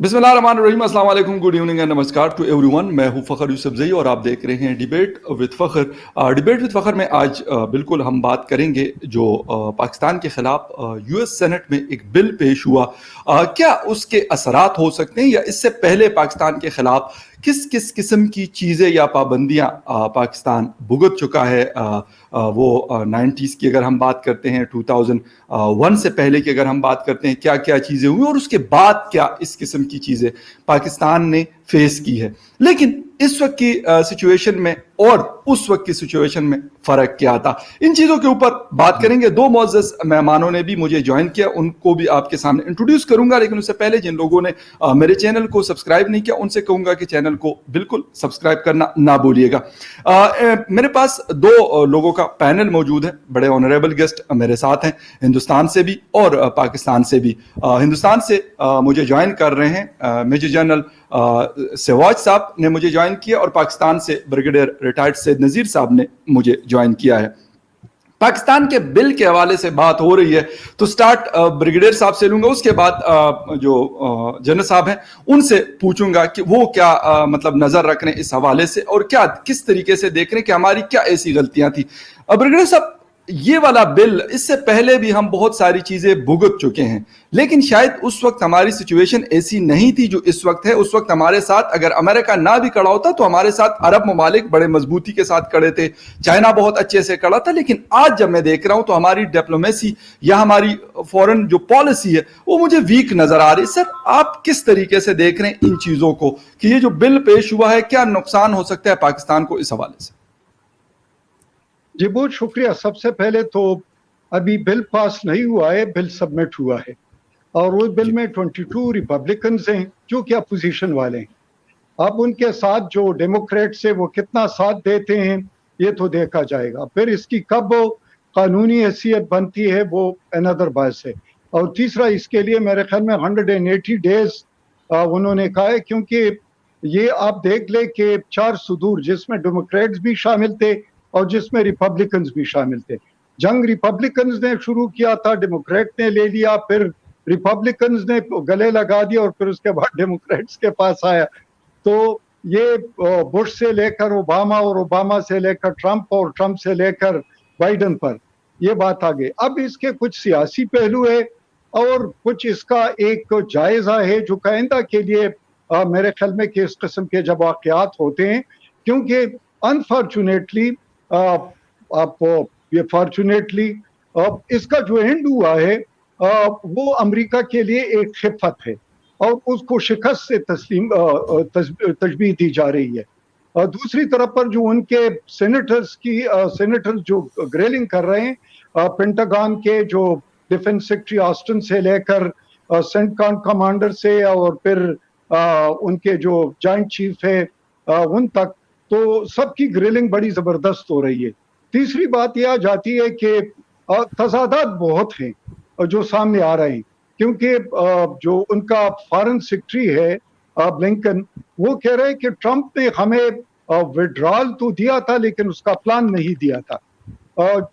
बिस्मिल्लाहिर्रहमानिर्रहीम, अस्सलाम वालेकुम, गुड इवनिंग एंड नमस्कार टू एवरीवन। मैं हूं फ़खर यूसुफजई और आप देख रहे हैं debate with Fakhar. Debate with Fakhar में आज बिल्कुल हम बात करेंगे जो पाकिस्तान के ख़िलाफ़ यूएस सेनेट में एक बिल पेश हुआ, क्या उसके असरात हो सकते हैं या इससे पहले पाकिस्तान के ख़िलाफ़ किस किस किस्म की चीज़ें या पाबंदियाँ पाकिस्तान भुगत चुका है। वो 90s की अगर हम बात करते हैं, 2001 से पहले की अगर हम बात करते हैं, क्या क्या चीज़ें हुई और उसके बाद क्या इस किस्म की चीज़ें पाकिस्तान ने फेस की है। लेकिन इस वक्त की सिचुएशन में और उस वक्त की सिचुएशन में फ़र्क क्या था, इन चीज़ों के ऊपर बात करेंगे। दो मोअज़्ज़ज़ मेहमानों ने भी मुझे ज्वाइन किया, उनको भी आपके सामने इंट्रोड्यूस करूंगा। लेकिन उससे पहले जिन लोगों ने मेरे चैनल को सब्सक्राइब नहीं किया, उनसे कहूंगा कि चैनल को बिल्कुल सब्सक्राइब करना ना भूलिएगा। मेरे पास दो लोगों का पैनल मौजूद है, बड़े ऑनरेबल गेस्ट मेरे साथ हैं, हिंदुस्तान से भी और पाकिस्तान से भी। हिंदुस्तान से मुझे ज्वाइन कर रहे हैं मेजर जनरल सहवाज साहब ने मुझे ज्वाइन किया और पाकिस्तान से ब्रिगेडियर रिटायर्ड सैयद नज़ीर साहब ने मुझे ज्वाइन किया है। पाकिस्तान के बिल के हवाले से बात हो रही है तो स्टार्ट ब्रिगेडियर साहब से लूंगा, उसके बाद जो जनरल साहब हैं उनसे पूछूंगा कि वो क्या मतलब नजर रख रहे हैं इस हवाले से और क्या किस तरीके से देख रहे हैं कि हमारी क्या ऐसी गलतियां थी। ब्रिगेडियर साहब, ये वाला बिल, इससे पहले भी हम बहुत सारी चीजें भुगत चुके हैं, लेकिन शायद उस वक्त हमारी सिचुएशन ऐसी नहीं थी जो इस वक्त है। उस वक्त हमारे साथ अगर अमेरिका ना भी खड़ा होता तो हमारे साथ अरब ममालिक बड़े मजबूती के साथ खड़े थे, चाइना बहुत अच्छे से खड़ा था। लेकिन आज जब मैं देख रहा हूं तो हमारी डिप्लोमेसी या हमारी फॉरेन जो पॉलिसी है वो मुझे वीक नजर आ रही है। सर, आप किस तरीके से देख रहे हैं इन चीजों को कि ये जो बिल पेश हुआ है, क्या नुकसान हो सकता है पाकिस्तान को इस हवाले से? जी, बहुत शुक्रिया। सबसे पहले तो अभी बिल पास नहीं हुआ है, बिल सबमिट हुआ है और उस बिल में 22 रिपब्लिकन्स हैं जो कि अपोजिशन वाले हैं। अब उनके साथ जो डेमोक्रेट्स है वो कितना साथ देते हैं ये तो देखा जाएगा। फिर इसकी कब कानूनी हैसियत बनती है वो अनदर बात है। और तीसरा, इसके लिए मेरे ख्याल में 180 डेज उन्होंने कहा है, क्योंकि ये आप देख ले कि 4 सुदूर जिसमें डेमोक्रेट्स भी शामिल थे और जिसमें रिपब्लिकन्स भी शामिल थे। जंग रिपब्लिकन्स ने शुरू किया था, डेमोक्रेट ने ले लिया, फिर रिपब्लिकन्स ने गले लगा दिया और फिर उसके बाद डेमोक्रेट्स के पास आया। तो ये बुश से लेकर ओबामा और ओबामा से लेकर ट्रंप और ट्रंप से लेकर बाइडन पर ये बात आ गई। अब इसके कुछ सियासी पहलू है और कुछ इसका एक जायजा है जो आइंदा के लिए मेरे ख्याल में कि इस किस्म के जब वाकयात होते हैं, क्योंकि अनफॉर्चुनेटली आप ये फॉर्चुनेटली इसका जो एंड हुआ है वो अमेरिका के लिए एक खिफत है और उसको शिकस्त से तशबीह दी जा रही है। और दूसरी तरफ पर जो उनके सेनेटर्स जो ग्रेलिंग कर रहे हैं, पेंटागन के जो डिफेंस सेक्रेटरी ऑस्टिन से लेकर सेंटकॉम कमांडर से और फिर उनके जो जॉइंट चीफ है उन तक, तो सबकी ग्रिलिंग बड़ी जबरदस्त हो रही है। तीसरी बात यह आ जाती है कि तजादात बहुत हैं जो सामने आ रहे हैं, क्योंकि जो उनका फॉरेन सेक्रेटरी है ब्लिंकन, वो कह रहे हैं कि ट्रंप ने हमें विड्रॉल तो दिया था लेकिन उसका प्लान नहीं दिया था,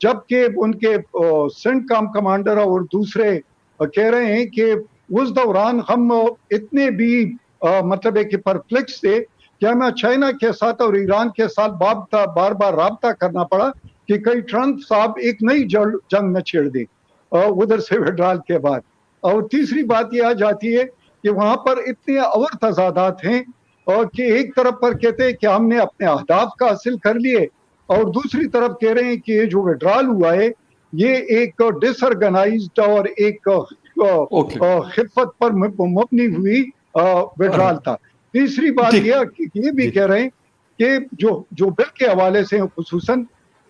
जबकि उनके सेंटकॉम कमांडर और दूसरे कह रहे हैं कि उस दौरान हम इतने भी मतलब है कि परप्लेक्स थे कि हमें चाइना के साथ और ईरान के साथ बार बार राब्ता करना पड़ा कि कहीं ट्रंप साहब एक नई जंग न छेड़ दें उधर से विड्रॉल के बाद। और तीसरी बात यह आ जाती है कि वहां पर इतने और तजादात हैं और कि एक तरफ पर कहते हैं कि हमने अपने अहदाफ का हासिल कर लिए और दूसरी तरफ कह रहे हैं कि ये जो विड्रॉल हुआ है ये एक डिसऑर्गेनाइज्ड और एक खिफत पर मबनी हुई विड्रॉल था। तीसरी बात ये भी कह रहे हैं कि जो बिल के हवाले से, खुसूसन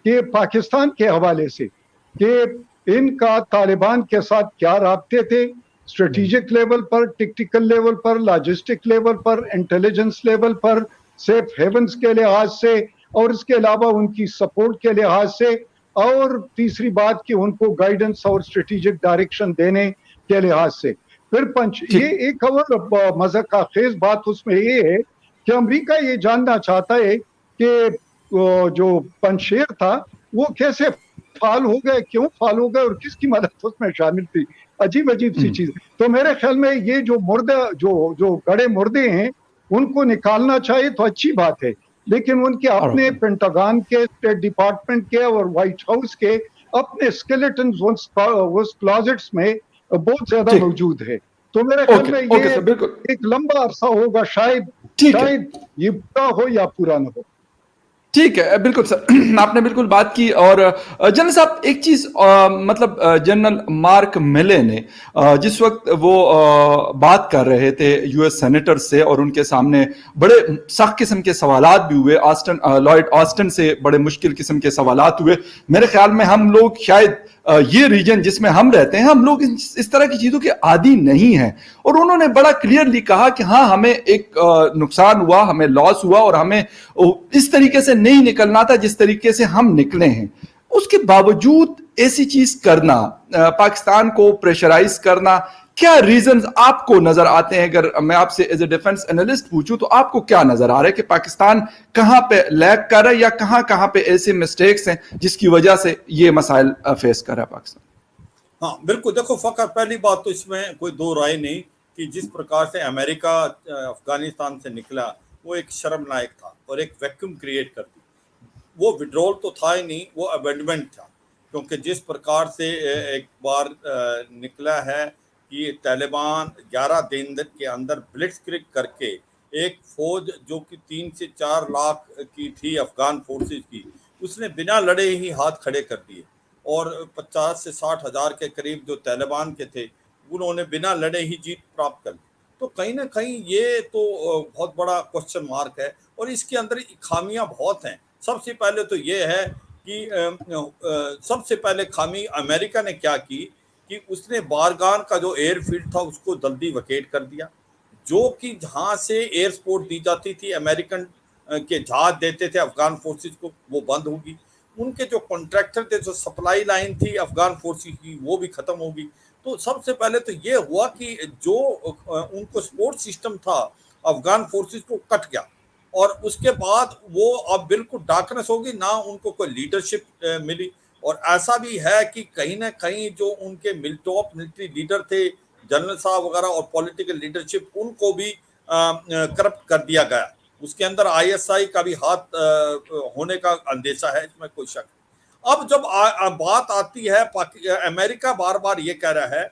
कि पाकिस्तान के हवाले से, कि इनका तालिबान के साथ क्या राब्ते थे स्ट्रेटेजिक लेवल पर, टेक्टिकल लेवल पर, लॉजिस्टिक लेवल पर, इंटेलिजेंस लेवल पर, सेफ हेवंस के लिहाज से और इसके अलावा उनकी सपोर्ट के लिहाज से, और तीसरी बात कि उनको गाइडेंस और स्ट्रेटेजिक डायरेक्शन देने के लिहाज से। फिर ये एक और मज़ा का खेज बात उसमें ये है कि अमेरिका ये जानना चाहता है कि जो पंजशेर था वो कैसे फाल हो गए, क्यों फाल हो गए और किसकी मदद उसमें शामिल थी। अजीब अजीब सी चीज। तो मेरे ख्याल में ये जो मुर्दा जो जो गड़े मुर्दे हैं उनको निकालना चाहिए तो अच्छी बात है, लेकिन उनके अपने ऑलराइट। पेंटागन के, स्टेट डिपार्टमेंट के और व्हाइट हाउस के अपने स्केलेटन उस क्लोजेट्स में बहुत ज्यादा ठीक। मौजूद है। तो मेरे ख्याल ओके, में ओके ये सर, बिल्कुल। एक लंबा अरसा होगा, शायद ठीक है। शायद ये पूरा हो या पूरा ना हो। ठीक है, बिल्कुल सर। आपने बिल्कुल बात की। और जनरल साहब, एक चीज़, मतलब जनरल मार्क मिले ने जिस वक्त वो बात कर रहे थे यूएस सेनेटर से, और उनके सामने बड़े सख्त किस्म के सवालात भी हुए, लॉयड ऑस्टन से बड़े मुश्किल किस्म के सवालात हुए। मेरे ख्याल में हम लोग शायद ये रीजन जिसमें हम रहते हैं, हम लोग इस तरह की चीज़ों के आदी नहीं हैं। और उन्होंने बड़ा क्लियरली कहा कि हाँ, हमें एक नुकसान हुआ, हमें लॉस हुआ, और हमें इस तरीके से नहीं निकलना था जिस तरीके से हम निकले हैं। उसके बावजूद ऐसी चीज करना, पाकिस्तान को प्रेशराइज करना, क्या रीजंस आपको नजर आते हैं? अगर मैं आपसे एज ए डिफेंस एनालिस्ट पूछूं तो आपको क्या नजर आ रहा है कि पाकिस्तान कहां पे लैग कर रहा है, या कहां कहां पे ऐसे मिस्टेक्स हैं जिसकी वजह से ये मसाइल फेस कर रहा है पाकिस्तान? हाँ बिल्कुल, देखो फ़खर, पहली बात तो इसमें कोई दो राय नहीं कि जिस प्रकार से अमेरिका अफगानिस्तान से निकला वो एक शर्मनाक था और एक वैक्यूम क्रिएट कर दी। वो विड्रॉल तो था ही नहीं, वो अबेंडमेंट था। क्योंकि जिस प्रकार से एक बार निकला है कि तालिबान 11 दिन के अंदर ब्लिट्जक्रिग करके एक फौज जो कि 3 से 4 लाख की थी अफगान फोर्सेस की, उसने बिना लड़े ही हाथ खड़े कर दिए। और 50 से 60 हज़ार के करीब जो तालिबान के थे, उन्होंने बिना लड़े ही जीत प्राप्त कर ली। तो कहीं ना कहीं ये तो बहुत बड़ा क्वेश्चन मार्क है, और इसके अंदर खामियां बहुत हैं। सबसे पहले तो ये है कि सबसे पहले खामी अमेरिका ने क्या की कि उसने बारगान का जो एयरफील्ड था उसको जल्दी वकेट कर दिया, जो कि जहां से एयर सपोर्ट दी जाती थी, अमेरिकन के जहाज देते थे अफगान फोर्सेस को, वो बंद होगी। उनके जो कॉन्ट्रैक्टर थे, जो सप्लाई लाइन थी अफगान फोर्सेस की, वो भी खत्म होगी। तो सबसे पहले तो ये हुआ कि जो उनको सपोर्ट सिस्टम था अफगान फोर्सेस को, कट गया। और उसके बाद वो अब बिल्कुल डार्कनेस होगी, ना उनको कोई लीडरशिप मिली। और ऐसा भी है कि कहीं ना कहीं जो उनके टॉप मिलिट्री लीडर थे, जनरल साहब वगैरह, और पॉलिटिकल लीडरशिप, उनको भी करप्ट कर दिया गया। उसके अंदर आईएसआई का भी हाथ होने का अंदेशा है, इसमें कोई शक। अब जब बात आती है, अमेरिका बार बार ये कह रहा है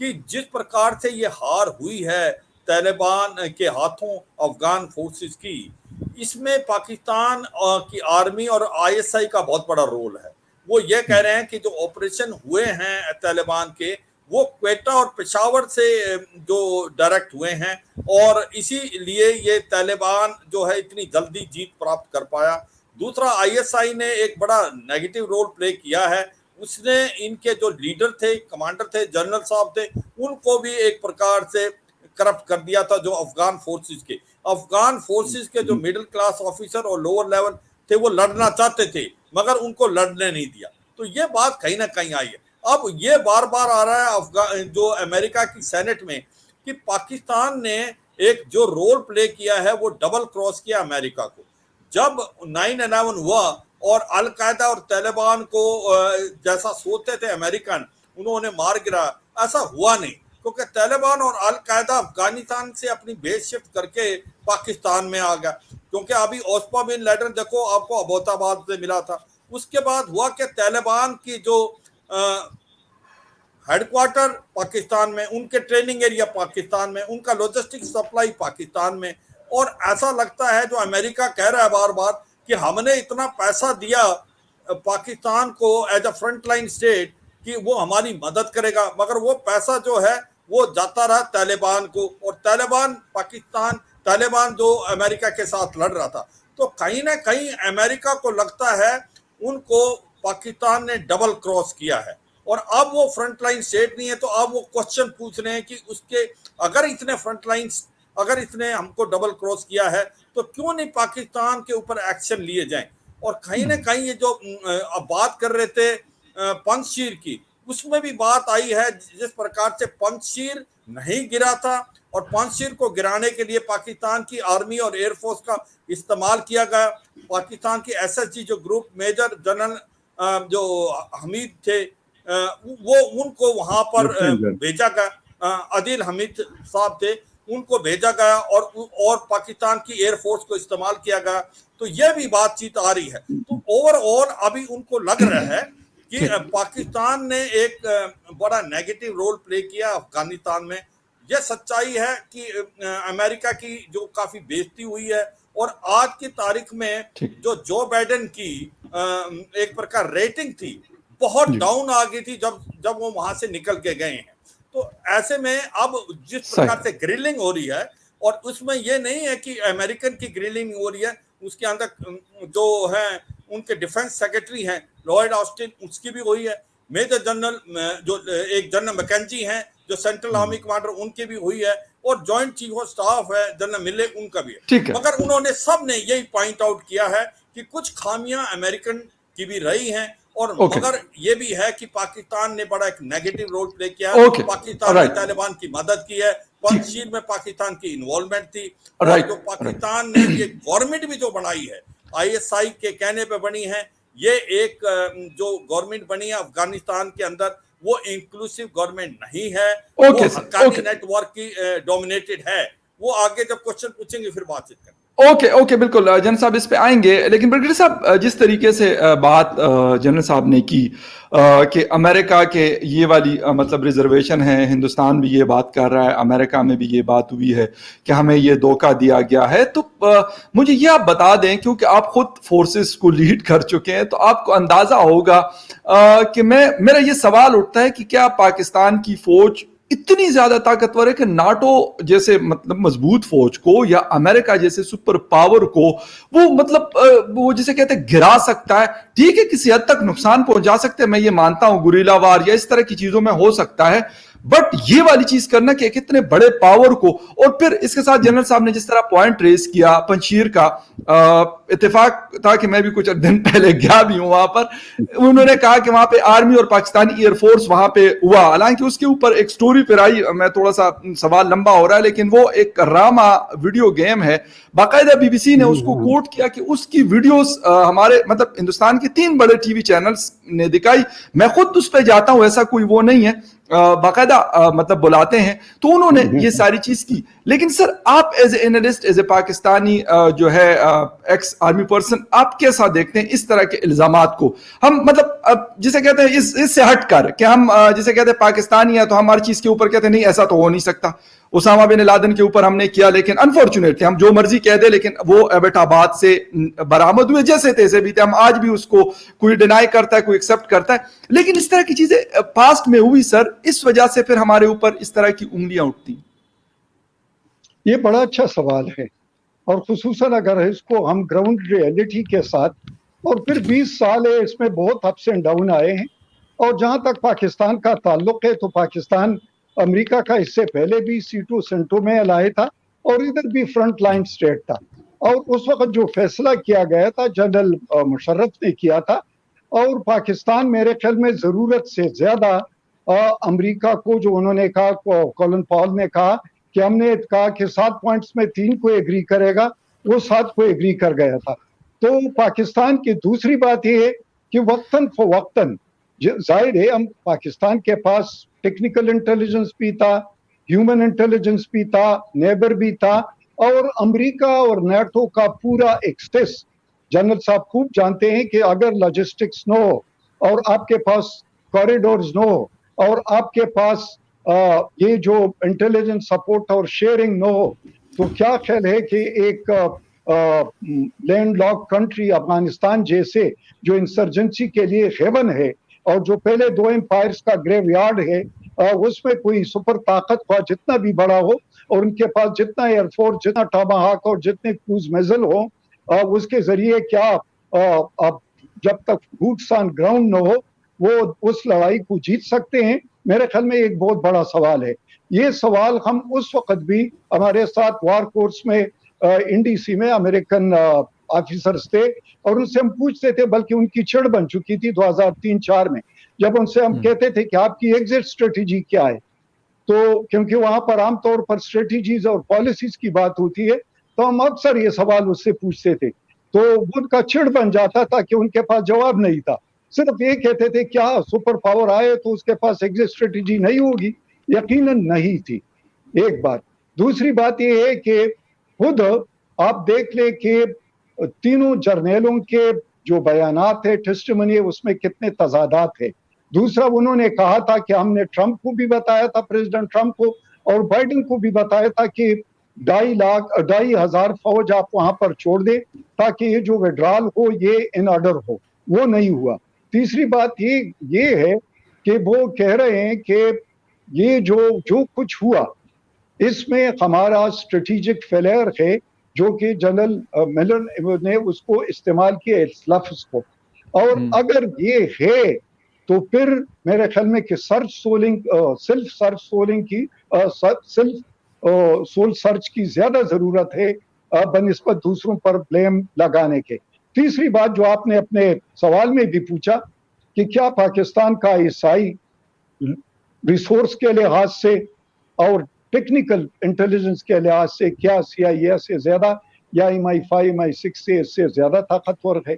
कि जिस प्रकार से ये हार हुई है तालिबान के हाथों अफगान फोर्सेस की, इसमें पाकिस्तान की आर्मी और आईएसआई का बहुत बड़ा रोल है। वो ये कह रहे हैं कि जो ऑपरेशन हुए हैं तालिबान के, वो क्वेटा और पेशावर से जो डायरेक्ट हुए हैं, और इसीलिए ये तालिबान जो है इतनी जल्दी जीत प्राप्त कर पाया। दूसरा, आईएसआई ने एक बड़ा नेगेटिव रोल प्ले किया है। उसने इनके जो लीडर थे, कमांडर थे, जनरल साहब थे, उनको भी एक प्रकार से करप्ट कर दिया था। जो अफगान फोर्सेस के जो मिडिल क्लास ऑफिसर और लोअर लेवल थे, वो लड़ना चाहते थे, मगर उनको लड़ने नहीं दिया। तो ये बात कहीं ना कहीं आई है। अब ये बार बार आ रहा है जो अमेरिका की सेनेट में, कि पाकिस्तान ने एक जो रोल प्ले किया है वो डबल क्रॉस किया अमेरिका को। जब 9/11 हुआ और अलकायदा और तालिबान को जैसा सोचते थे अमेरिकन, उन्होंने मार गिरा, ऐसा हुआ नहीं। क्योंकि तालिबान और अलकायदा अफगानिस्तान से अपनी बेस शिफ्ट करके पाकिस्तान में आ गया। क्योंकि अभी ओस्मा बिन लादेन देखो, आपको अबोताबाद से मिला था। उसके बाद हुआ कि तालिबान की जो हेडक्वार्टर पाकिस्तान में, उनके ट्रेनिंग एरिया पाकिस्तान में, उनका लॉजिस्टिक सप्लाई पाकिस्तान में। और ऐसा लगता है जो अमेरिका कह रहा है बार बार कि हमने इतना पैसा दिया पाकिस्तान को as a front line state कि वो हमारी मदद करेगा, मगर वो पैसा जो है वो जाता रहा तालिबान को। और तालिबान जो अमेरिका के साथ लड़ रहा था। तो कहीं ना कहीं अमेरिका को लगता है उनको पाकिस्तान ने डबल क्रॉस किया है, और अब वो फ्रंट लाइन स्टेट नहीं है। तो अब वो क्वेश्चन पूछ रहे हैं कि उसके अगर इसने हमको डबल क्रॉस किया है, तो क्यों नहीं पाकिस्तान के ऊपर एक्शन लिए जाएं। और कहीं ना कहीं ये जो अब बात कर रहे थे पंजशीर की, उसमें भी बात आई है। जिस प्रकार से पंजशीर नहीं गिरा था, और पंजशीर को गिराने के लिए पाकिस्तान की आर्मी और एयरफोर्स का इस्तेमाल किया गया। पाकिस्तान की एसएसजी जो ग्रुप मेजर जनरल जो हमीद थे, वो उनको वहां पर लेफ्टिनेंट जनरल। भेजा गया। आदिल हमीद साहब थे, उनको भेजा गया और पाकिस्तान की एयरफोर्स को इस्तेमाल किया गया। तो यह भी बातचीत आ रही है। तो ओवरऑल अभी उनको लग रहा है कि ठीक। पाकिस्तान ने एक बड़ा नेगेटिव रोल प्ले किया अफगानिस्तान में। यह सच्चाई है कि अमेरिका की जो काफी बेइज्जती हुई है, और आज की तारीख में ठीक। जो बाइडेन की एक प्रकार रेटिंग थी बहुत जी। डाउन आ गई थी जब वो वहां से निकल के गए हैं। तो ऐसे में अब जिस सही। प्रकार से ग्रिलिंग हो रही है, और उसमें ये नहीं है कि अमेरिकन की ग्रिलिंग हो रही है, उसके अंदर जो है उनके डिफेंस सेक्रेटरी हैं लॉयड ऑस्टिन, उसकी भी हुई है। मेजर जनरल जो एक जनरल मैकेंजी हैं जो सेंट्रल आर्मी कमांडर, उनकी भी हुई है। और जॉइंट चीफ ऑफ स्टाफ है जनरल मिले, उनका भी है। ठीक है। मगर उन्होंने सब ने यही पॉइंट आउट किया है कि कुछ खामियां अमेरिकन की भी रही हैं, और ओके। मगर ये भी है कि पाकिस्तान ने बड़ा एक नेगेटिव रोल प्ले किया ओके। है। पाकिस्तान ने राइट। तालिबान की मदद की है, पंचशील में पाकिस्तान की इन्वॉल्वमेंट थी। और राइट। जो पाकिस्तान ने ये गवर्नमेंट भी जो बनाई है ISI के कहने पे बनी है, ये एक जो गवर्नमेंट बनी है अफगानिस्तान के अंदर, वो इंक्लूसिव गवर्नमेंट नहीं है। ओके वो सर, हक्कानी ओके। नेटवर्क की डोमिनेटेड है। वो आगे जब क्वेश्चन पूछेंगे फिर बातचीत करेंगे। ओके ओके, बिल्कुल जनरल साहब इस पे आएंगे। लेकिन ब्रिगेडियर साहब, जिस तरीके से बात जनरल साहब ने की कि अमेरिका के ये वाली मतलब रिजर्वेशन है, हिंदुस्तान भी ये बात कर रहा है, अमेरिका में भी ये बात हुई है कि हमें ये धोखा दिया गया है। तो मुझे ये आप बता दें, क्योंकि आप खुद फोर्सेस को लीड कर चुके हैं, तो आपको अंदाजा होगा कि मेरा ये सवाल उठता है कि क्या पाकिस्तान की फौज इतनी ज्यादा ताकतवर है कि नाटो जैसे मतलब मजबूत फौज को या अमेरिका जैसे सुपर पावर को वो मतलब वो जिसे कहते हैं गिरा सकता है। ठीक है, किसी हद तक नुकसान पहुंचा सकते हैं, मैं ये मानता हूं, गुरीला वार या इस तरह की चीजों में हो सकता है, बट ये वाली चीज करना कि कितने बड़े पावर को। और फिर इसके साथ जनरल साहब ने जिस तरह पॉइंट रेज किया पंजशीर का, इत्तेफाक था कि मैं भी कुछ दिन पहले गया भी हूं वहां पर। उन्होंने कहा कि वहां पे आर्मी और पाकिस्तानी एयरफोर्स वहां पे हुआ, हालांकि उसके ऊपर एक स्टोरी फिर आई, मैं थोड़ा सा सवाल लंबा हो रहा है, लेकिन वो एक रामा वीडियो गेम है, बाकायदा BBC ने उसको कोट किया कि उसकी वीडियोस हमारे मतलब हिंदुस्तान के 3 बड़े टीवी चैनल्स ने दिखाई। मैं खुद उस पर जाता हूं, ऐसा कोई वो नहीं है, बाकायदा मतलब बुलाते हैं, तो उन्होंने ये सारी चीज की। लेकिन सर, आप as a analyst, as a Pakistani जो है एक्स आर्मी पर्सन, आप कैसा देखते हैं इस तरह के इल्जामात को? हम मतलब जिसे कहते हैं इससे हटकर कि हम जिसे कहते हैं पाकिस्तानी है तो हम हर चीज के ऊपर कहते हैं नहीं ऐसा तो हो नहीं सकता। उसामा बिन लादेन के ऊपर हमने किया, लेकिन अनफॉर्चुनेट थे, हम जो मर्जी कह दे, लेकिन वो एबटाबाद से बरामद हुए, जैसे तैसे भी थे। हम आज भी उसको कोई डिनाई करता है, कोई एक्सेप्ट करता है, लेकिन इस तरह की चीजें पास्ट में हुई सर, इस वजह से फिर हमारे ऊपर इस तरह की उंगलियां उठती। ये बड़ा अच्छा सवाल है, और खुसूसन अगर इसको हम ग्राउंड रियलिटी के साथ, और फिर 20 साल है, इसमें बहुत अप्स एंड डाउन आए हैं। और जहां तक पाकिस्तान का ताल्लुक है, तो पाकिस्तान अमेरिका का इससे पहले भी सीटो सेंटो में अलाए था, और इधर भी फ्रंट लाइन स्टेट था। और उस वक्त जो फैसला किया गया था जनरल मुशर्रफ ने किया था, और पाकिस्तान मेरे ख्याल में जरूरत से ज्यादा अमेरिका को, जो उन्होंने कहा, कॉलिन पॉल ने कहा कि हमने कहा कि 7 पॉइंट्स में 3 को एग्री करेगा, वो 7 को एग्री कर गया था। तो पाकिस्तान की दूसरी बात यह है कि वक्तन फवक्तन, जाहिर है हम पाकिस्तान के पास टेक्निकल इंटेलिजेंस भी था, ह्यूमन इंटेलिजेंस भी था, नेबर भी था, और अमेरिका और नाटो का पूरा एक्सेस जनरल साहब खूब जानते हैं कि अगर लॉजिस्टिक्स न हो, और आपके पास कॉरिडोर्स न हो, और आपके पास ये जो इंटेलिजेंस सपोर्ट और शेयरिंग न हो, तो क्या ख्याल है कि एक लैंडलॉक कंट्री अफगानिस्तान जैसे, जो इंसर्जेंसी के लिए हेवन है, और जो पहले 2 एम्पायर्स का ग्रेवयार्ड है, उसमें कोई सुपर ताकत का जितना भी बड़ा हो, और उनके पास जितना एयरफोर्स, जितना टमाहाक और जितने क्रूज मिसाइल हो, उसके जरिए क्या अब जब तक बूट्स ऑन ग्राउंड न हो, वो उस लड़ाई को जीत सकते हैं? मेरे ख्याल में एक बहुत बड़ा सवाल है। ये सवाल हम उस वक्त भी, हमारे साथ वार कोर्स में NDC में अमेरिकन ऑफिसर्स थे, और उनसे हम पूछते थे, बल्कि उनकी चिड़ बन चुकी थी 2003-4 में, जब उनसे हम कहते थे कि आपकी एग्जिट स्ट्रेटेजी क्या है। तो क्योंकि वहां पर आमतौर पर स्ट्रेटेजीज और पॉलिसीज की बात होती है, तो हम अक्सर ये सवाल उससे पूछते थे, तो उनका चिड़ बन जाता था कि उनके पास जवाब नहीं था। सिर्फ ये कहते थे क्या सुपर पावर आए तो उसके पास एग्जिट स्ट्रेटेजी नहीं होगी, यकीनन नहीं थी, एक बात। दूसरी बात ये है कि खुद आप देख लें कि तीनों जर्नैलों के जो बयानात है, टेस्टिमनी है, उसमें कितने तजादात है। दूसरा, उन्होंने कहा था कि हमने ट्रंप को भी बताया था, प्रेसिडेंट ट्रंप को और बाइडेन को भी बताया था कि 2,500 फौज आप वहां पर छोड़ दें ताकि ये जो विड्रॉल हो ये इन ऑर्डर हो। वो नहीं हुआ। तीसरी बात ये है कि वो कह रहे हैं कि ये जो कुछ हुआ इसमें हमारा स्ट्रेटेजिक फेलियर है, जो कि जनरल मिलर ने उसको इस्तेमाल किया इस लफ्ज को। और अगर ये है तो फिर मेरे ख्याल में कि सेल्फ सोलिंग की सोल सर्च की ज्यादा जरूरत है बनिस्बत दूसरों पर ब्लेम लगाने के। तीसरी बात जो आपने अपने सवाल में भी पूछा कि क्या पाकिस्तान का ईसाई रिसोर्स के लिहाज से और टेक्निकल इंटेलिजेंस के लिहाज से क्या CIA से ज्यादा या MI5 MI6 से इससे ज्यादा ताकतवर है।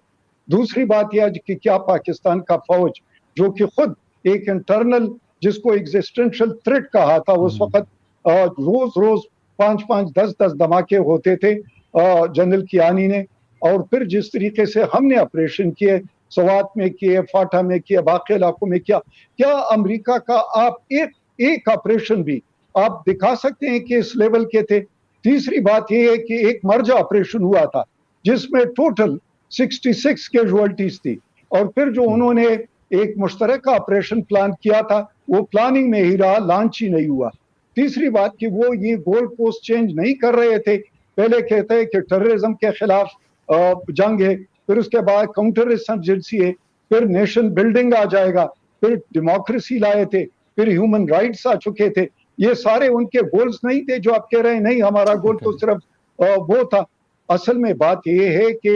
दूसरी बात यह कि क्या पाकिस्तान का फौज जो कि खुद एक इंटरनल जिसको एग्जिस्टेंशियल थ्रेट कहा था उस वक्त, रोज 5-5 10-10 धमाके होते थे जनरल कियानी ने, और फिर जिस तरीके से हमने ऑपरेशन किए, सवात में किए, फाटा में किए, बाकी इलाकों में किया, क्या अमेरिका का आप एक ऑपरेशन भी आप दिखा सकते हैं कि इस लेवल के थे। तीसरी बात यह है कि एक मर्ज ऑपरेशन हुआ था जिसमें टोटल 66 कैजुअल्टीज थी, और फिर जो उन्होंने एक मुश्तरका ऑपरेशन प्लान किया था वो प्लानिंग में ही रहा, लॉन्च ही नहीं हुआ। तीसरी बात कि वो ये गोल पोस्ट चेंज नहीं कर रहे थे, पहले कहते हैं कि टेररिज्म के खिलाफ जंग है, फिर उसके बाद काउंटर इंसर्जेंसी है, फिर नेशन बिल्डिंग आ जाएगा, फिर डेमोक्रेसी लाए थे, फिर ह्यूमन राइट्स आ चुके थे। ये सारे उनके गोल्स नहीं थे जो आप कह रहे हैं नहीं हमारा गोल तो सिर्फ वो था। असल में बात ये है कि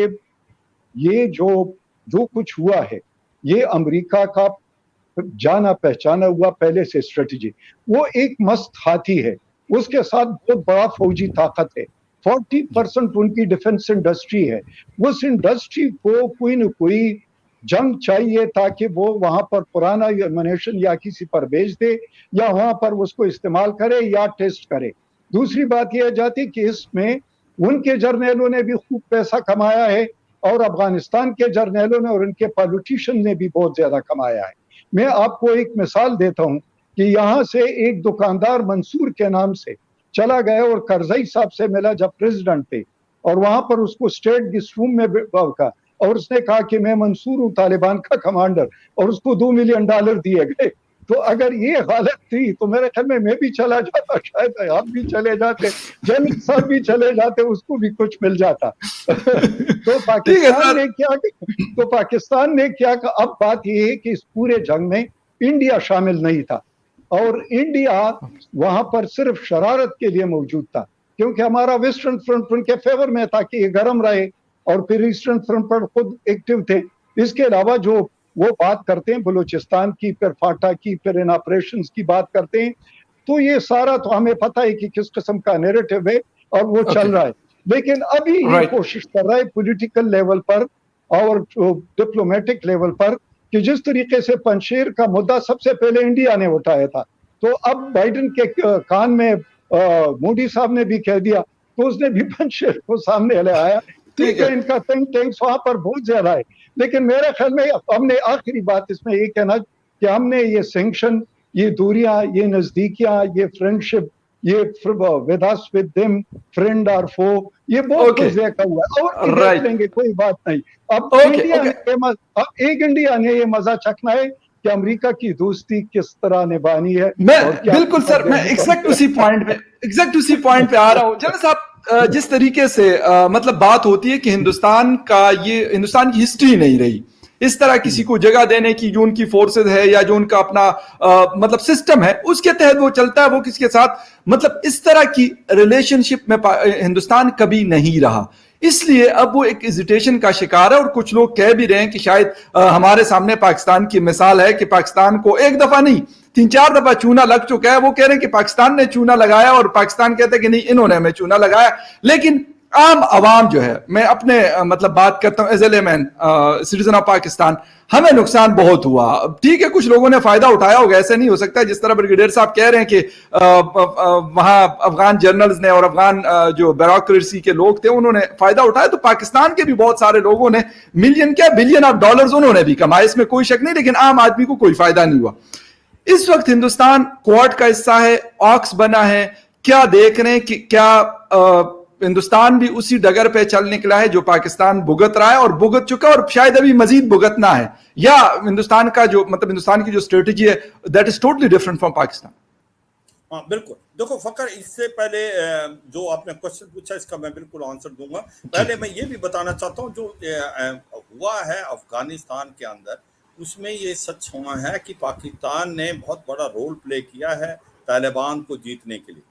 ये जो कुछ हुआ है ये अमेरिका का जाना पहचाना हुआ पहले से स्ट्रेटजी। वो एक मस्त हाथी है, उसके साथ बहुत बड़ा फौजी ताकत है, 40% उनकी डिफेंस इंडस्ट्री है। उस इंडस्ट्री को कोई न कोई जंग चाहिए ताकि वो वहां पर पुराना एमुनेशन या किसी पर बेच दे या वहां पर उसको इस्तेमाल करे या टेस्ट करे। दूसरी बात यह जाती कि इसमें उनके जर्नैलों ने भी खूब पैसा कमाया है और अफगानिस्तान के जर्नैलों ने और उनके पॉलिटिशियन ने भी बहुत ज्यादा कमाया है। मैं आपको एक मिसाल देता हूं कि यहाँ से एक दुकानदार मंसूर के नाम से चला गया और करजई साहब से मिला जब प्रेसिडेंट थे, और वहां पर उसको स्टेट गेस्ट रूम में का, और उसने कहा कि मैं मंसूर हूं तालिबान का कमांडर, और उसको $2 मिलियन दिए गए। तो अगर ये हालत थी तो मेरे ख्याल में मैं भी चला जाता, शायद आप भी चले जाते, जनरल साहब भी चले जाते, उसको भी कुछ मिल जाता। तो पाकिस्तान ने क्या अब बात ये है कि इस पूरे जंग में इंडिया शामिल नहीं था, और इंडिया वहां पर सिर्फ शरारत के लिए मौजूद था, क्योंकि हमारा वेस्टर्न फ्रंट उनके फेवर में था कि ये गर्म रहे, और फिर ईस्टर्न फ्रंट पर खुद एक्टिव थे। इसके अलावा जो वो बात करते हैं बलूचिस्तान की, फिर फाटा की, फिर इन ऑपरेशंस की बात करते हैं, तो ये सारा तो हमें पता है कि किस किस्म का नैरेटिव है और वो चल रहा है। लेकिन अभी ये कोशिश कर रहा है पॉलिटिकल लेवल पर और डिप्लोमेटिक लेवल पर कि जिस तरीके से पंजशेर का मुद्दा सबसे पहले इंडिया ने उठाया था, तो अब बाइडेन के कान में मोदी साहब ने भी कह दिया तो उसने भी पंजशेर को सामने ले आया। ठीक है, इनका थिंक टैंक्स वहां पर बहुत ज्यादा है, लेकिन मेरे ख्याल में हमने आखिरी बात इसमें ये कहना कि हमने ये सैंक्शन, ये दूरियां, ये नजदीकियां, ये फ्रेंडशिप, ये with us with them, friend और फो, ये बहुत कुछ देखा हुआ है और देख लेंगे, कोई बात नहीं। अब एक इंडिया ने ये मजा चखना है कि अमेरिका की दोस्ती किस तरह निभानी है। मैं बिल्कुल सर, मैं एग्जैक्ट उसी पॉइंट पे आ रहा हूँ। जनरल साहब, जिस तरीके से मतलब बात होती है कि हिंदुस्तान की हिस्ट्री नहीं रही इस तरह किसी को जगह देने की, जो उनकी फोर्सेस है या जो उनका अपना मतलब सिस्टम है उसके तहत वो चलता है, वो किसके साथ मतलब इस तरह की रिलेशनशिप में हिंदुस्तान कभी नहीं रहा, इसलिए अब वो एक हेजिटेशन का शिकार है। और कुछ लोग कह भी रहे हैं कि शायद हमारे सामने पाकिस्तान की मिसाल है कि पाकिस्तान को एक दफा नहीं 3-4 दफा चूना लग चुका है। वो कह रहे हैं कि पाकिस्तान ने चूना लगाया और पाकिस्तान कहते हैं कि नहीं, इन्होंने हमें चूना लगाया। लेकिन आम आवाम जो है, मैं अपने मतलब बात करता हूं as a layman citizen of Pakistan, हमें नुकसान बहुत हुआ। ठीक है, कुछ लोगों ने फायदा उठाया होगा, ऐसे नहीं हो सकता जिस तरह ब्रिगेडियर साहब कह रहे हैं कि वहां अफगान जर्नल्स ने और अफगान जो ब्यूरोक्रेसी के लोग थे उन्होंने फायदा उठाया, तो पाकिस्तान के भी बहुत सारे लोगों ने मिलियन क्या बिलियन ऑफ डॉलर्स उन्होंने भी कमाए, इसमें कोई शक नहीं, लेकिन आम आदमी को कोई फायदा नहीं हुआ। इस वक्त हिंदुस्तान क्वाड का हिस्सा है, ऑक्स बना है, क्या देख रहे हैं कि क्या हिंदुस्तान भी उसी डगर पे चल निकला है जो पाकिस्तान भुगत रहा है और भुगत चुका और शायद अभी मजीद भुगतना है, या हिंदुस्तान का जो मतलब हिंदुस्तान की जो स्ट्रेटेजी है that is totally different from Pakistan? हाँ बिल्कुल, देखो फकर, इससे पहले जो आपने क्वेश्चन पूछा इसका मैं बिल्कुल आंसर दूंगा। पहले मैं ये भी बताना चाहता हूँ जो हुआ है अफगानिस्तान के अंदर, उसमें ये सच हुआ है कि पाकिस्तान ने बहुत बड़ा रोल प्ले किया है तालिबान को जीतने के लिए।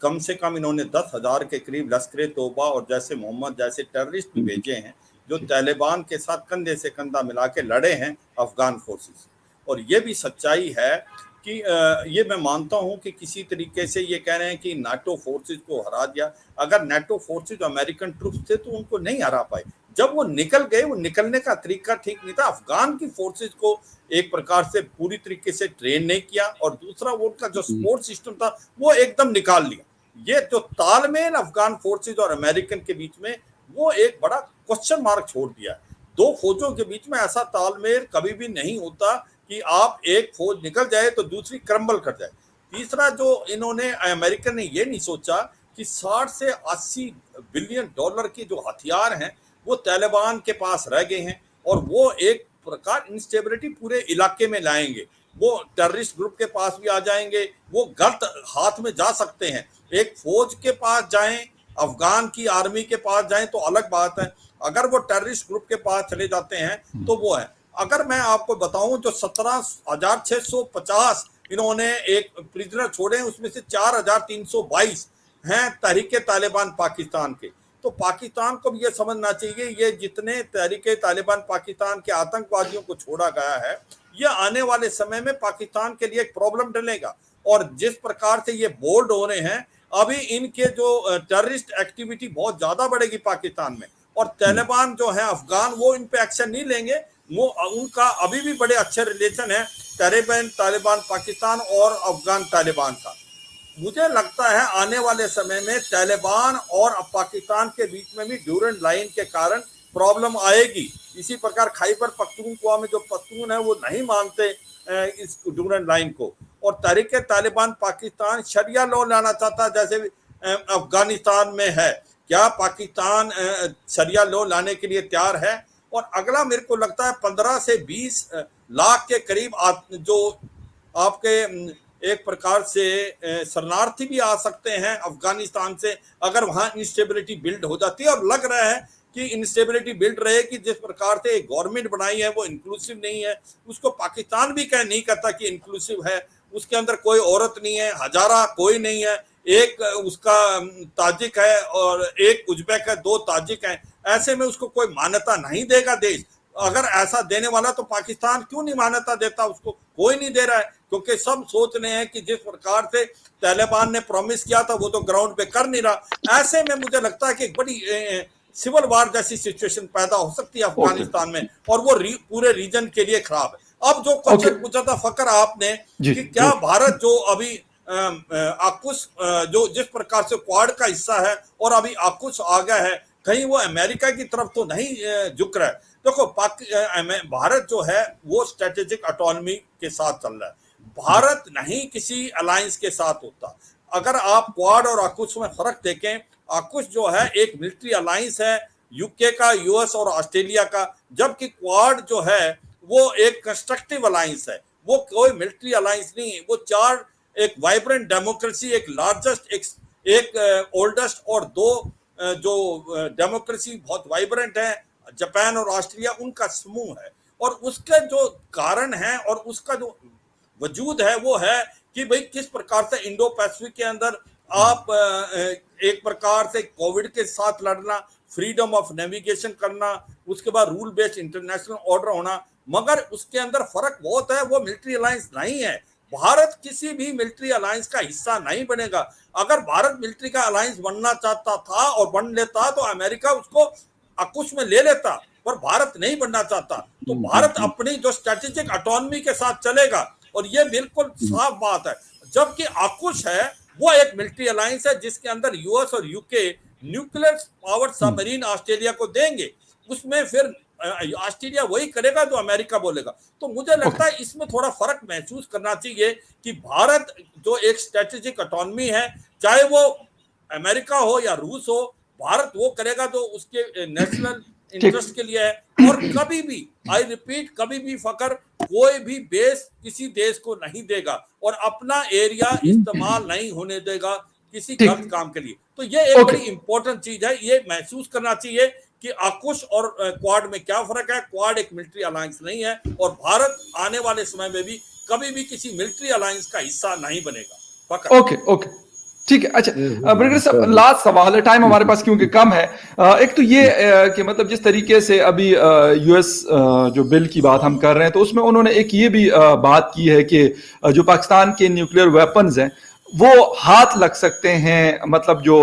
कम से कम इन्होंने 10,000 के करीब लश्कर तोबा और जैसे मोहम्मद जैसे टेररिस्ट भी भेजे हैं जो तालिबान के साथ कंधे से कंधा मिला के लड़े हैं अफगान फोर्सेस। और ये भी सच्चाई है कि ये मैं मानता हूं कि किसी तरीके से ये कह रहे हैं कि नाटो फोर्सेस को हरा दिया। अगर नाटो फोर्सेस अमेरिकन ट्रूप्स थे तो उनको नहीं हरा पाए। जब वो निकल गए, वो निकलने का तरीका ठीक नहीं था। अफगान की फोर्सेस को एक प्रकार से पूरी तरीके से ट्रेन नहीं किया, और दूसरा वो उनका जो सपोर्ट सिस्टम था वो एकदम निकाल लिया। ये जो तालमेल अफगान फोर्सेस और अमेरिकन के बीच में, वो एक बड़ा क्वेश्चन मार्क छोड़ दिया। दो फौजों के बीच में ऐसा तालमेल कभी भी नहीं होता कि आप एक फौज निकल जाए तो दूसरी क्रम्बल कर जाए। तीसरा जो इन्होंने अमेरिकन ने ये नहीं सोचा कि 60 से 80 बिलियन डॉलर के जो हथियार हैं वो तालिबान के पास रह गए हैं, और वो एक प्रकार इंस्टेबिलिटी पूरे इलाके में लाएंगे। वो टेररिस्ट ग्रुप के पास भी आ जाएंगे, वो गलत हाथ में जा सकते हैं। एक फौज के पास जाएं, अफगान की आर्मी के पास जाएं तो अलग बात है, अगर वो टेररिस्ट ग्रुप के पास चले जाते हैं तो वो है। अगर मैं आपको बताऊं जो 17,650 इन्होंने एक प्रिजनर छोड़े हैं, उसमें से 4,322 हैं तहरीके तालिबान पाकिस्तान के। तो पाकिस्तान को भी ये समझना चाहिए, ये जितने तहरीके तालिबान पाकिस्तान के आतंकवादियों को छोड़ा गया है, ये आने वाले समय में पाकिस्तान के लिए एक प्रॉब्लम डलेगा। और जिस प्रकार से ये बोल्ड हो रहे हैं, अभी इनके जो टेररिस्ट एक्टिविटी बहुत ज्यादा बढ़ेगी पाकिस्तान में, और तालिबान जो है अफगान, वो इन पे एक्शन नहीं लेंगे। वो उनका अभी भी बड़े अच्छे रिलेशन है तालिबान पाकिस्तान और अफगान तालिबान का। मुझे लगता है आने वाले समय में तालिबान और पाकिस्तान के बीच में भी ड्यूरेंट लाइन के कारण प्रॉब्लम आएगी। इसी प्रकार खैबर पख्तूनख्वा में जो पख्तून है वो नहीं मानते इस ड्यूरेंट लाइन को, और तहरीक तालिबान पाकिस्तान शरिया लॉ लाना चाहता जैसे अफगानिस्तान में है। क्या पाकिस्तान शरिया लॉ लाने के लिए तैयार है? और अगला मेरे को लगता है 15 से 20 लाख के करीब जो आपके एक प्रकार से शरणार्थी भी आ सकते हैं अफगानिस्तान से, अगर वहां इंस्टेबिलिटी बिल्ड हो जाती है। और लग रहा है कि इंस्टेबिलिटी बिल्ड रहेगी। जिस प्रकार से एक गवर्नमेंट बनाई है वो इंक्लूसिव नहीं है, उसको पाकिस्तान भी नहीं कहता कि इंक्लूसिव है। उसके अंदर कोई औरत नहीं है, हजारा कोई नहीं है, एक उसका ताजिक है और एक उज्बेक है, 2 ताजिक हैं। ऐसे में उसको कोई मान्यता नहीं देगा देश। अगर ऐसा देने वाला तो पाकिस्तान क्यों नहीं मान्यता देता उसको? कोई नहीं दे रहा है, क्योंकि सब सोच रहे हैं कि जिस प्रकार से तालिबान ने प्रॉमिस किया था वो तो ग्राउंड पे कर नहीं रहा। ऐसे में मुझे लगता है कि एक बड़ी सिविल वार जैसी सिचुएशन पैदा हो सकती है अफगानिस्तान में, और वो पूरे रीजन के लिए खराब है। अब जो क्वेश्चन पूछा था फकर आपने कि क्या भारत जो अभी आकुश जो जिस प्रकार से क्वाड का हिस्सा है और अभी आकुश आ गया है, कहीं वो अमेरिका की तरफ तो नहीं झुक रहा है? देखो भारत जो है वो स्ट्रेटेजिक ऑटोनॉमी के साथ चल रहा है। भारत नहीं किसी अलायंस के साथ होता। अगर आप क्वाड और आकुश में फर्क देखें, आकुश जो है एक मिलिट्री अलायंस है यूके का, यूएस और ऑस्ट्रेलिया का, जबकि क्वाड जो है वो एक कंस्ट्रक्टिव अलायंस है, वो कोई मिलिट्री अलायंस नहीं है। वो 4 एक वाइब्रेंट डेमोक्रेसी, एक लार्जेस्ट, एक ओल्डेस्ट और 2 जो डेमोक्रेसी बहुत वाइब्रेंट है, जापान और ऑस्ट्रेलिया, उनका समूह है। और उसके जो कारण है और उसका जो वजूद है वो है कि भाई किस प्रकार से इंडो पैसिफिक के अंदर आप एक प्रकार से कोविड के साथ लड़ना, फ्रीडम ऑफ नेविगेशन करना, उसके बाद रूल बेस्ड इंटरनेशनल ऑर्डर होना, मगर उसके अंदर फर्क बहुत है। वो मिलिट्री अलायंस नहीं है। भारत किसी भी मिलिट्री अलायंस का हिस्सा नहीं बनेगा। अगर भारत मिलिट्री का अलायंस बनना चाहता था और बन लेता तो अमेरिका उसको अकुश में ले लेता, पर भारत नहीं बनना चाहता। तो भारत अपनी जो स्ट्रेटेजिक ऑटोनॉमी के साथ चलेगा, और ये बिल्कुल साफ बात है। जबकि आकुश है वो एक मिलिट्री अलायंस है जिसके अंदर यूएस और UK nuclear power submarine Australia को देंगे, उसमें फिर ऑस्ट्रेलिया वही करेगा जो अमेरिका बोलेगा। तो मुझे लगता है इसमें थोड़ा फर्क महसूस करना चाहिए कि भारत जो एक स्ट्रेटेजिक ऑटोनॉमी है, चाहे वो अमेरिका हो या रूस हो, भारत वो करेगा जो उसके नेशनल इंटरेस्ट के लिए है। और कभी भी, आई रिपीट, कभी भी फकर कोई भी बेस किसी देश को नहीं देगा और अपना एरिया इस्तेमाल नहीं होने देगा किसी गलत काम के लिए। तो ये एक बड़ी इंपॉर्टेंट चीज है, ये महसूस करना चाहिए कि आकुश और क्वाड में क्या फर्क है। क्वाड एक मिलिट्री अलायंस नहीं है और भारत आने वाले समय में भी कभी भी किसी मिलिट्री अलायंस का हिस्सा नहीं बनेगा। ओके ठीक है। अच्छा ब्रिगेडियर साहब, लास्ट सवाल है, टाइम हमारे पास क्योंकि कम है। एक तो ये कि मतलब जिस तरीके से अभी यूएस जो बिल की बात हम कर रहे हैं, तो उसमें उन्होंने एक ये भी बात की है कि जो पाकिस्तान के न्यूक्लियर वेपन्स हैं वो हाथ लग सकते हैं, मतलब जो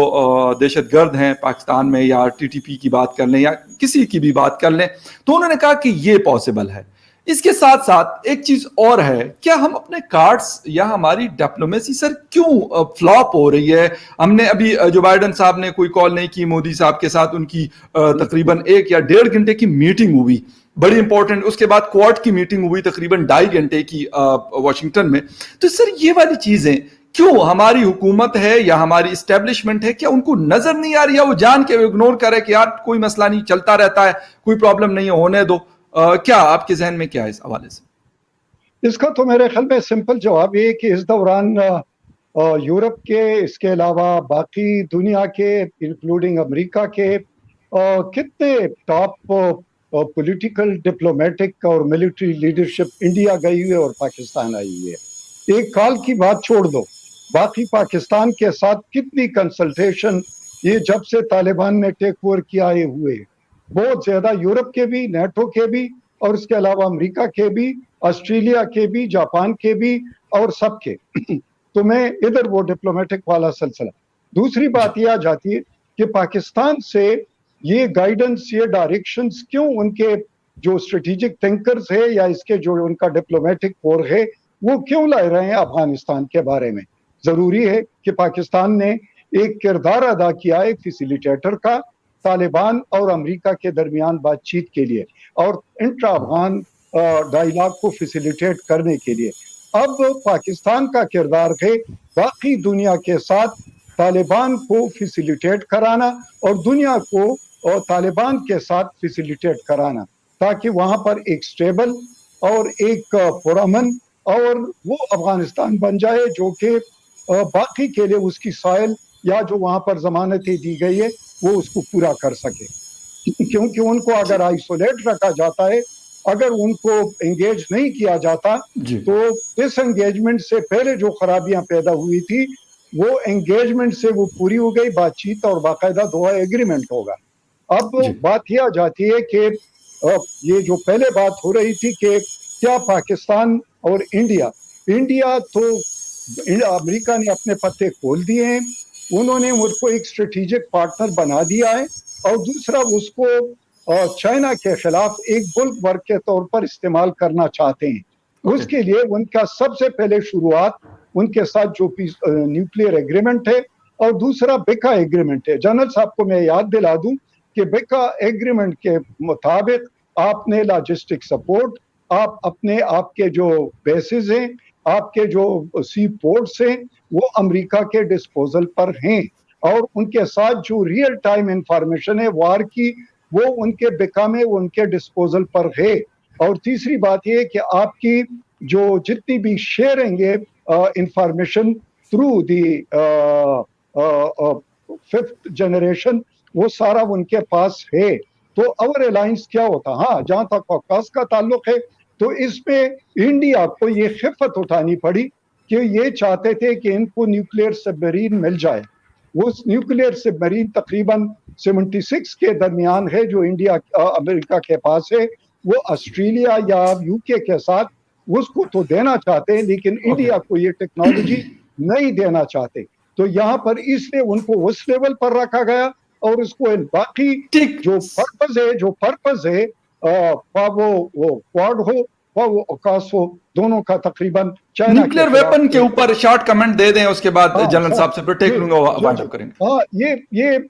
दहशतगर्द हैं पाकिस्तान में, या टीटीपी की बात कर लें या किसी की भी बात कर लें, तो उन्होंने कहा कि ये पॉसिबल है। इसके साथ साथ एक चीज और है, क्या हम अपने कार्ड्स या हमारी डिप्लोमेसी सर क्यों फ्लॉप हो रही है? हमने अभी जो बाइडेन साहब ने कोई कॉल नहीं की मोदी साहब के साथ, उनकी तकरीबन 1 या 1.5 घंटे की मीटिंग हुई, बड़ी इंपॉर्टेंट। उसके बाद क्वाड की मीटिंग हुई तकरीबन 2.5 घंटे की वाशिंगटन में। तो सर ये वाली चीजें क्यों हमारी हुकूमत है या हमारी इस्टेब्लिशमेंट है, क्या उनको नजर नहीं आ रही है? वो जान के इग्नोर करे कि यार कोई मसला नहीं, चलता रहता है, कोई प्रॉब्लम नहीं है, होने दो। क्या आपके जहन में क्या है इस हवाले से? इसका तो मेरे ख्याल में सिंपल जवाब ये कि इस दौरान यूरोप के, इसके अलावा बाकी दुनिया के इंक्लूडिंग अमेरिका के कितने टॉप पॉलिटिकल, डिप्लोमेटिक और मिलिट्री लीडरशिप इंडिया गई हुई है और पाकिस्तान आई हुई है। एक काल की बात छोड़ दो, बाकी पाकिस्तान के साथ कितनी कंसल्टेशन ये जब से तालिबान ने टेक ओवर किया ये हुए, बहुत ज्यादा, यूरोप के भी, नेटो के भी, और इसके अलावा अमेरिका के भी, ऑस्ट्रेलिया के भी, जापान के भी, और सबके। तो मैं इधर वो डिप्लोमेटिक वाला सिलसिला। दूसरी बात यह आ जाती है कि पाकिस्तान से ये गाइडेंस, ये डायरेक्शंस क्यों उनके जो स्ट्रेटेजिक थिंकर्स है या इसके जो उनका डिप्लोमेटिक कोर है वो क्यों ला रहे हैं अफगानिस्तान के बारे में? जरूरी है कि पाकिस्तान ने एक किरदार अदा किया है फैसिलिटेटर का तालिबान और अमेरिका के दरमियान बातचीत के लिए और इंट्रा अफगान डायलॉग को फैसिलिटेट करने के लिए। अब पाकिस्तान का किरदार है बाकी दुनिया के साथ तालिबान को फैसिलिटेट कराना और दुनिया को तालिबान के साथ फैसिलिटेट कराना, ताकि वहां पर एक स्टेबल और एक पुरअमन और वो अफगानिस्तान बन जाए जो कि बाकी के लिए उसकी साइल या जो वहां पर जमानतें दी गई है वो उसको पूरा कर सके। क्योंकि उनको अगर आइसोलेट रखा जाता है, अगर उनको एंगेज नहीं किया जाता, तो डिसएंगेजमेंट से पहले जो खराबियां पैदा हुई थी वो एंगेजमेंट से वो पूरी हो गई, बातचीत और बाकायदा दोहा एग्रीमेंट होगा। अब बात यह आ जाती है कि ये जो पहले बात हो रही थी कि क्या पाकिस्तान और इंडिया तो अमेरिका ने अपने पत्ते खोल दिए हैं, उन्होंने उसको एक स्ट्रेटेजिक पार्टनर बना दिया है, और दूसरा उसको चाइना के खिलाफ एक बुल्क वर्क के तौर पर इस्तेमाल करना चाहते हैं। उसके लिए उनका सबसे पहले शुरुआत उनके साथ जो न्यूक्लियर एग्रीमेंट है और दूसरा बेका एग्रीमेंट है। जनरल साहब को मैं याद दिला दूं कि बेका एग्रीमेंट के मुताबिक आपने लॉजिस्टिक सपोर्ट, आप अपने आपके जो बेसिस हैं, आपके जो सी पोर्ट्स हैं वो अमेरिका के डिस्पोजल पर हैं, और उनके साथ जो रियल टाइम इंफॉर्मेशन है वार की वो उनके बेका में उनके डिस्पोजल पर है। और तीसरी बात यह कि आपकी जो जितनी भी शेयरिंग है information through the 5th generation वो सारा उनके पास है। तो अवर अलायंस क्या होता? हाँ, जहां तक कॉकस का ताल्लुक है तो इसमें इंडिया को ये खिफत उठानी पड़ी कि ये चाहते थे कि इनको न्यूक्लियर सबमरीन मिल जाए। वो न्यूक्लियर सबमरीन तकरीबन 76 के दरमियान है जो इंडिया अमेरिका के पास है, वो ऑस्ट्रेलिया या यूके के साथ उसको तो देना चाहते हैं, लेकिन इंडिया को ये टेक्नोलॉजी नहीं देना चाहते। तो यहाँ पर इसलिए उनको उस लेवल पर रखा गया और उसको बाकी ठीक। जो पर्पस है वो क्वाड हो वो अकाश हो, दोनों का तकरीबन चाइना न्यूक्लियर वेपन के ऊपर शॉर्ट कमेंट दे दें, उसके बाद जनरल साहब से फिर टेक लूंगा, वाइंड अप करेंगे। हाँ,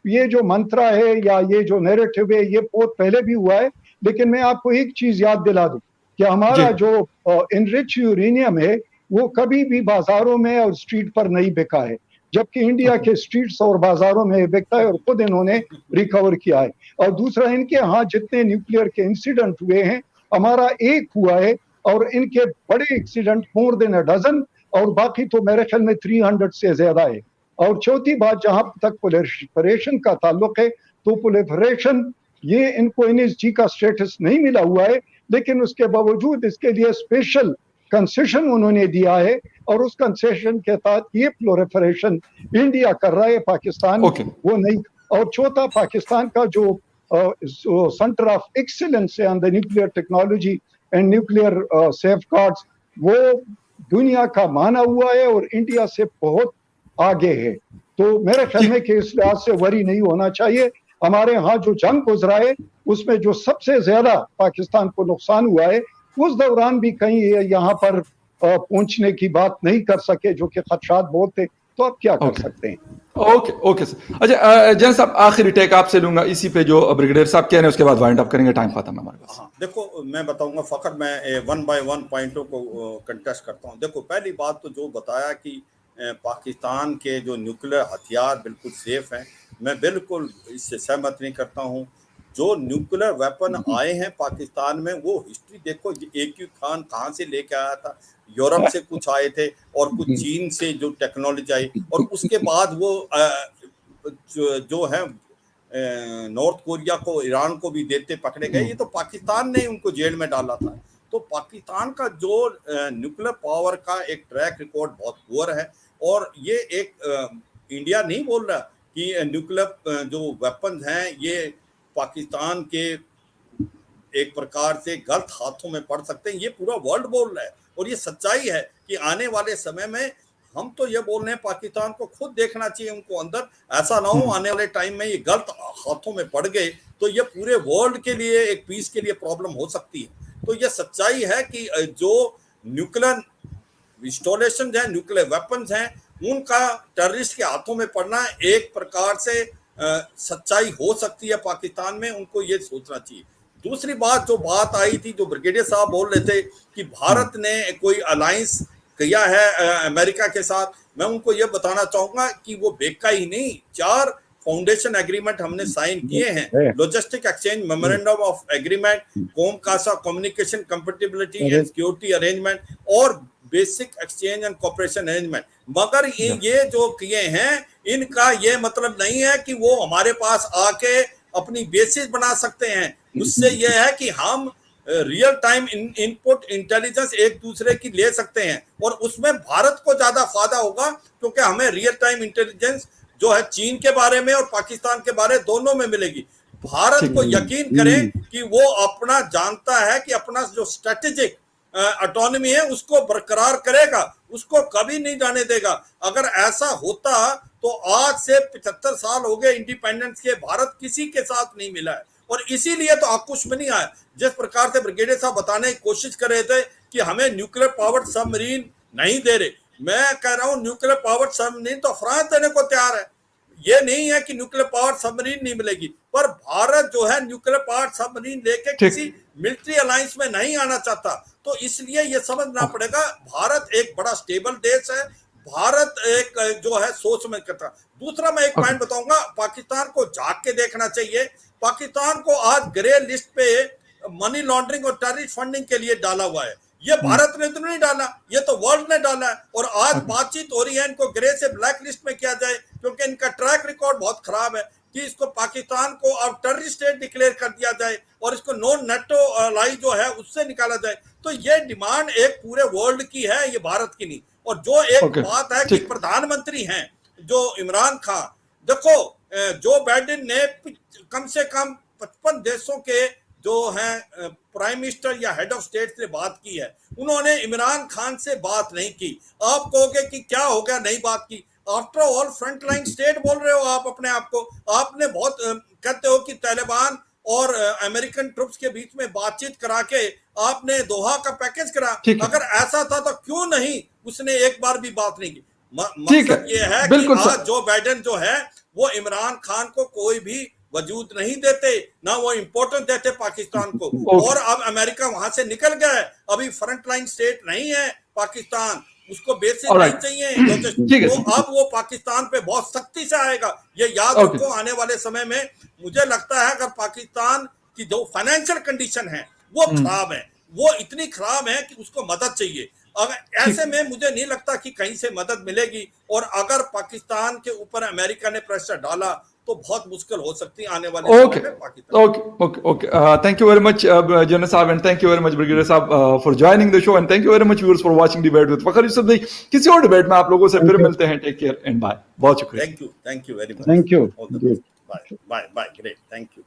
ये जो मंत्रा है या ये जो नैरेटिव है, ये बहुत पहले भी हुआ है। लेकिन मैं आपको एक चीज याद दिला दूं कि हमारा जो इनरिच यूरेनियम है वो कभी भी बाजारों में और स्ट्रीट पर नहीं बिका है, जबकि इंडिया के स्ट्रीट्स और बाजारों में बिकता है और खुद इन्होंने रिकवर किया है। और दूसरा, इनके यहाँ जितने न्यूक्लियर के इंसिडेंट हुए हैं, हमारा एक हुआ है और इनके बड़े accident more than a dozen, और बाकी तो मेरे ख्याल में 300 से ज्यादा है। और चौथी बात, जहां तक प्रोलिफरेशन का ताल्लुक है, तो प्रोलिफरेशन ये इनको NSG का स्टेटस नहीं मिला हुआ है, लेकिन उसके बावजूद इसके लिए स्पेशल कंसेशन उन्होंने दिया है और उस कंसेशन के तहत ये प्रोलिफरेशन इंडिया कर रहा है, पाकिस्तान वो नहीं। और चौथा, पाकिस्तान का जो सेंटर ऑफ एक्सीलेंस है on the nuclear technology and nuclear safeguards, वो दुनिया का माना हुआ है और इंडिया से बहुत आगे है। तो मेरे ख्याल में कि इस लिहाज से वरी नहीं होना चाहिए। हमारे यहाँ जो जंग गुजरा है उसमें जो सबसे ज्यादा पाकिस्तान को नुकसान हुआ है, उस दौरान भी कहीं यहाँ पर पहुंचने की बात नहीं कर सके, जो कि खदशात बहुत थे। तो आप क्या कर सकते हैं? Okay sir. अच्छा जनरल साहब, आखिरी टेक आपसे लूंगा इसी पे जो ब्रिगेडियर साहब कह रहे हैं, उसके बाद वाइंड अप करेंगे, टाइम खत्म है हमारे पास। हाँ, देखो मैं बताऊंगा, फकत मैं 1 बाय 1 पॉइंटों को कंटेस्ट करता हूँ। देखो, पहली बात तो जो बताया कि पाकिस्तान के जो न्यूक्लियर हथियार बिल्कुल सेफ हैं, मैं बिल्कुल इससे सहमत नहीं करता हूँ। जो न्यूक्लियर वेपन आए हैं पाकिस्तान में, वो हिस्ट्री देखो, AQ खान कहाँ से लेके आया था, यूरोप से कुछ आए थे और कुछ चीन से जो टेक्नोलॉजी आई, और उसके बाद वो जो है नॉर्थ कोरिया को, ईरान को भी देते पकड़े गए। ये तो पाकिस्तान ने उनको जेल में डाला था। तो पाकिस्तान का जो न्यूक्लियर पावर का एक ट्रैक रिकॉर्ड बहुत पुअर है, और ये एक इंडिया नहीं बोल रहा कि न्यूक्लियर जो वेपन्स हैं ये पाकिस्तान के एक प्रकार से गलत हाथों में पड़ सकते हैं, ये पूरा वर्ल्ड बोल रहा है। और ये सच्चाई है कि आने वाले समय में हम तो ये बोल रहे हैं, पाकिस्तान को खुद देखना चाहिए उनको अंदर, ऐसा ना हो आने वाले टाइम में ये गलत हाथों में पड़ गए तो ये पूरे वर्ल्ड के लिए, एक पीस के लिए प्रॉब्लम हो सकती है। तो ये सच्चाई है कि जो न्यूक्लियर इंस्टॉलेशन है, न्यूक्लियर वेपन्स हैं, उनका टेररिस्ट के हाथों में पड़ना एक प्रकार से सच्चाई हो सकती है पाकिस्तान में, उनको ये सोचना चाहिए। दूसरी बात, जो बात आई थी, जो ब्रिगेडियर साहब बोल रहे थे कि भारत ने कोई अलायंस किया है अमेरिका के साथ, मैं उनको ये बताना चाहूंगा कि वो बेका ही नहीं, 4 फाउंडेशन एग्रीमेंट हमने साइन किए हैं, logistic exchange memorandum of agreement, COMCASA communication compatibility and security arrangement, और basic exchange and cooperation arrangement. मगर ये जो किए हैं, इनका ये मतलब नहीं है कि वो हमारे पास आके अपनी बेसिस बना सकते हैं। उससे यह है कि हम रियल टाइम इनपुट इंटेलिजेंस एक दूसरे की ले सकते हैं, और उसमें भारत को ज्यादा फायदा होगा, क्योंकि हमें रियल टाइम इंटेलिजेंस जो है चीन के बारे में और पाकिस्तान के बारे दोनों में मिलेगी। भारत को यकीन करें कि वो अपना जानता है कि अपना जो स्ट्रेटेजिक ऑटोनॉमी है उसको बरकरार करेगा, उसको कभी नहीं जाने देगा। अगर ऐसा होता तो आज से 75 साल हो गए इंडिपेंडेंस के, भारत किसी के साथ नहीं मिला है, और इसीलिए तो आकुश में नहीं आया। जिस प्रकार से ब्रिगेडियर साहब बताने की कोशिश कर रहे थे कि हमें न्यूक्लियर पावर्ड सबमरीन नहीं दे रहे, मैं कह रहा हूं न्यूक्लियर पावर्ड सबमरीन तो फ्रांस देने को तैयार है। ये नहीं है कि न्यूक्लियर पावर्ड सबमरीन नहीं मिलेगी, पर भारत जो है न्यूक्लियर पावर्ड सबमरीन लेके किसी मिलिट्री अलायंस में नहीं आना चाहता। तो इसलिए ये समझना पड़ेगा, भारत एक बड़ा स्टेबल देश है, भारत एक जो है सोच में करता। दूसरा मैं एक पॉइंट बताऊंगा, पाकिस्तान को झांक के देखना चाहिए। पाकिस्तान को आज ग्रे लिस्ट पे मनी लॉन्ड्रिंग और टेररिस्ट फंडिंग के लिए डाला हुआ है। ये भारत ने तो नहीं डाला, ये तो वर्ल्ड ने डाला है। और आज बातचीत हो रही है इनको ग्रे से ब्लैक लिस्ट में किया जाए, क्योंकि इनका ट्रैक रिकॉर्ड बहुत खराब है, कि इसको पाकिस्तान को अब टेररिस्ट स्टेट डिक्लेयर कर दिया जाए और इसको नॉन नेटो अलाई जो है उससे निकाला जाए। तो ये डिमांड एक पूरे वर्ल्ड की है, ये भारत की नहीं। और जो एक बात है कि प्रधानमंत्री हैं जो इमरान खान, देखो जो बाइडेन ने कम से कम 55 देशों के जो हैं प्राइम मिनिस्टर या हेड ऑफ स्टेट से बात की है, उन्होंने इमरान खान से बात नहीं की। आप कहोगे कि क्या हो गया नहीं बात की, after all front line state बोल रहे हो आप अपने आप को। आपने बहुत कहते हो कि तालिबान और अमेरिकन ट्रुप्स के बीच में बातचीत करा के आपने दोहा का पैकेज करा। ठीक है। अगर ऐसा था तो क्यों नहीं उसने एक बार भी बात नहीं की। ठीक है, मकसद ये है कि बिल्कुल सर। आज जो बाइडेन जो है वो इमरान खान को कोई भी वजूद नहीं देते, ना वो इम्पोर्टेंस देते पाकिस्तान को। ओके। और अब अमेरिका वहां से निकल गया है, अभी फ्रंट लाइन स्टेट नहीं है पाकिस्तान, उसको बेसिस नहीं Alright. चाहिए। ठीक है। तो अब वो पाकिस्तान पे बहुत सख्ती से आएगा, ये याद ओके। रखो। आने वाले समय में मुझे लगता है अगर पाकिस्तान की जो फाइनेंशियल कंडीशन है वो खराब है, वो इतनी खराब है कि उसको मदद चाहिए। अगर ऐसे में मुझे नहीं लगता कि कहीं से मदद मिलेगी। और अगर पाकिस्तान के ऊपर अमेरिका ने प्रेशर डाला तो बहुत मुश्किल हो सकती है आने वाले ओके समय में Pakistan. Okay thank you very much general साहब, and thank you very much brigadier साहब for joining the show, and thank you very much viewers for watching debate with Fakhar Yusufzai. किसी और डिबेट में आप लोगों से फिर मिलते हैं। Take care and bye. बहुत शुक्रिया। Thank you very much. Thank you. Bye bye, great, thank you.